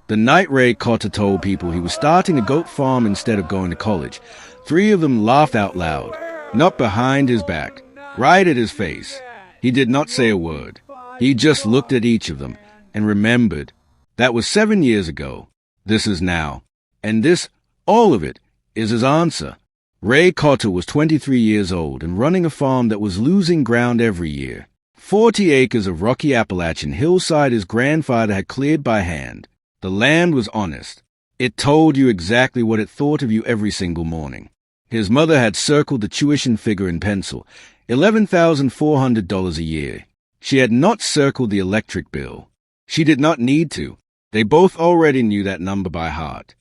The night Ray Cotter told people he was starting a goat farm instead of going to college, 3 of them laughed out loud, not behind his back, right at his face. He did not say a word. He just looked at each of them and remembered. That was 7 years ago. This is now. And this, all of it, is his answer. Ray Cotter was 23 years old and running a farm that was losing ground every year. 40 acres of rocky Appalachian hillside his grandfather had cleared by hand. The land was honest. It told you exactly what it thought of you every single morning. His mother had circled the tuition figure in pencil, $11,400 a year. She had not circled the electric bill. She did not need to. They both already knew that number by heart.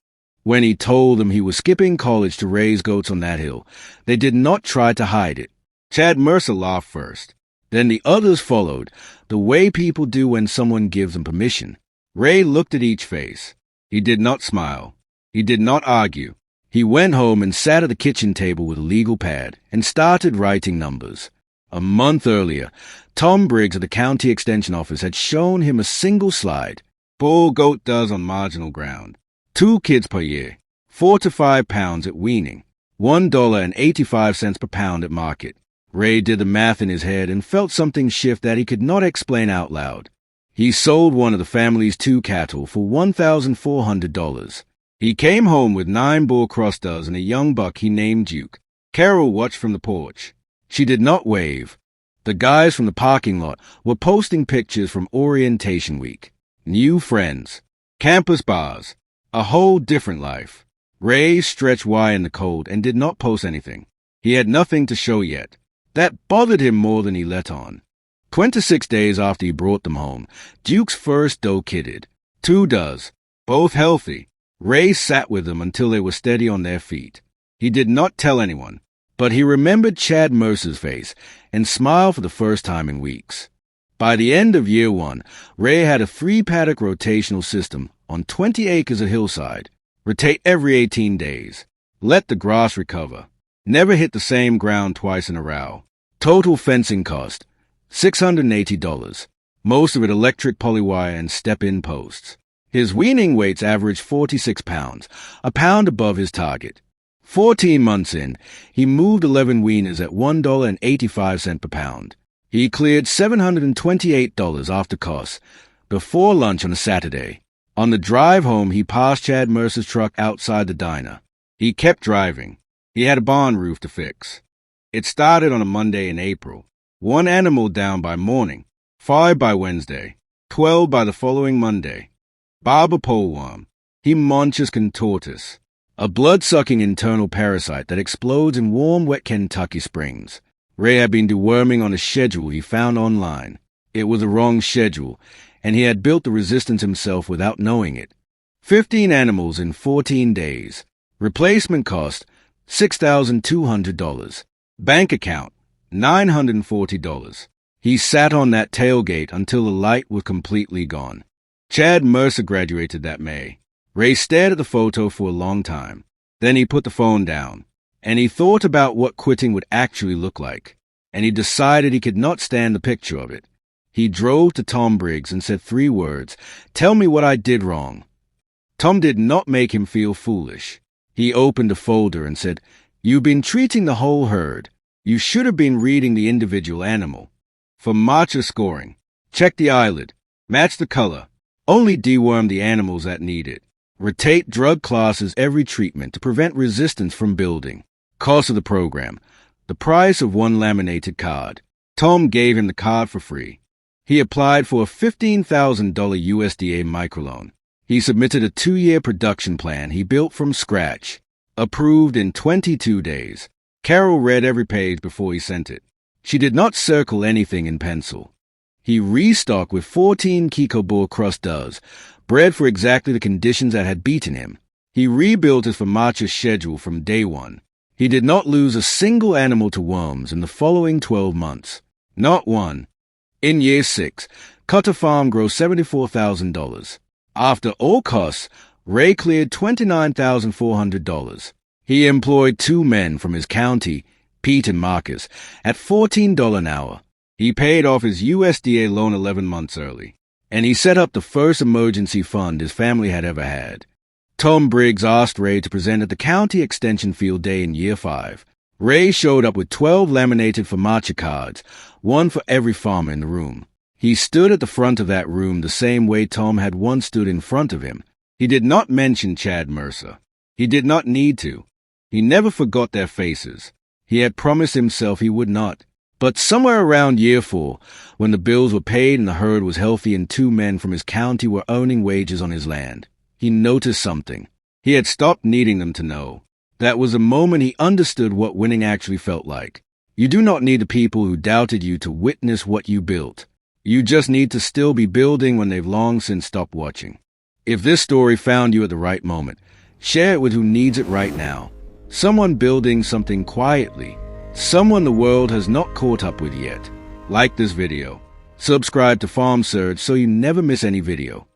When he told them he was skipping college to raise goats on that hill, they did not try to hide it. Chad Mercer laughed first. Then the others followed, the way people do when someone gives them permission. Ray looked at each face. He did not smile. He did not argue. He went home and sat at the kitchen table with a legal pad and started writing numbers. A month earlier, Tom Briggs at the county extension office had shown him a single slide. Bull goat does on marginal ground. 2 kids per year, 4 to 5 pounds at weaning, $1.85 per pound at market. Ray did the math in his head and felt something shift that he could not explain out loud. He sold one of the family's 2 cattle for $1,400. He came home with 9 bull cross duds and a young buck he named Duke. Carol watched from the porch. She did not wave. The guys from the parking lot were posting pictures from orientation week. New friends. Campus bars. A whole different life. Ray stretched wide in the cold and did not post anything. He had nothing to show yet. That bothered him more than he let on. 26 days after he brought them home, Duke's first doe kidded. 2 does, both healthy. Ray sat with them until they were steady on their feet. He did not tell anyone, but he remembered Chad Mercer's face and smiled for the first time in weeks. By the end of year 1, Ray had a 3-paddock rotational system on 20 acres of hillside. Rotate every 18 days. Let the grass recover. Never hit the same ground twice in a row. Total fencing cost, $680. Most of it electric polywire and step-in posts. His weaning weights averaged 46 pounds, a pound above his target. 14 months in, he moved 11 weaners at $1.85 per pound. He cleared $728 after costs, before lunch on a Saturday. On the drive home, he passed Chad Mercer's truck outside the diner. He kept driving. He had a barn roof to fix. It started on a Monday in April. 1 animal down by morning, 5 by Wednesday, 12 by the following Monday. Barber poleworm, Hemonchus contortus, a blood-sucking internal parasite that explodes in warm, wet Kentucky springs. Ray had been deworming on a schedule he found online. It was the wrong schedule, and he had built the resistance himself without knowing it. 15 animals in 14 days. Replacement cost, $6,200. Bank account, $940. He sat on that tailgate until the light was completely gone. Chad Mercer graduated that May. Ray stared at the photo for a long time. Then he put the phone down, and he thought about what quitting would actually look like, and he decided he could not stand the picture of it. He drove to Tom Briggs and said 3 words, "Tell me what I did wrong." Tom did not make him feel foolish. He opened a folder and said, "You've been treating the whole herd. You should have been reading the individual animal. For marcher scoring, check the eyelid, match the color, only deworm the animals that need it. Rotate drug classes every treatment to prevent resistance from building. Cost of the program, the price of 1 laminated card." Tom gave him the card for free. He applied for a $15,000 USDA microloan. He submitted a 2-year production plan he built from scratch. Approved in 22 days. Carol read every page before he sent it. She did not circle anything in pencil. He restocked with 14 Kiko Bull Cross duds, bred for exactly the conditions that had beaten him. He rebuilt his Famacha schedule from day 1. He did not lose a single animal to worms in the following 12 months. Not one. In year 6, Cotter Farm grows $74,000. After all costs, Ray cleared $29,400. He employed 2 men from his county, Pete and Marcus, at $14 an hour. He paid off his USDA loan 11 months early. and he set up the first emergency fund his family had ever had. Tom Briggs asked Ray to present at the county extension field day in year 5. Ray showed up with 12 laminated Famacha cards, one for every farmer in the room. He stood at the front of that room the same way Tom had once stood in front of him. He did not mention Chad Mercer. He did not need to. He never forgot their faces. He had promised himself he would not. But somewhere around year 4, when the bills were paid and the herd was healthy and 2 men from his county were earning wages on his land, he noticed something. He had stopped needing them to know. That was a moment he understood what winning actually felt like. You do not need the people who doubted you to witness what you built. You just need to still be building when they've long since stopped watching. If this story found you at the right moment, share it with who needs it right now. Someone building something quietly. Someone the world has not caught up with yet. Like this video. Subscribe to Farm Surge so you never miss any video.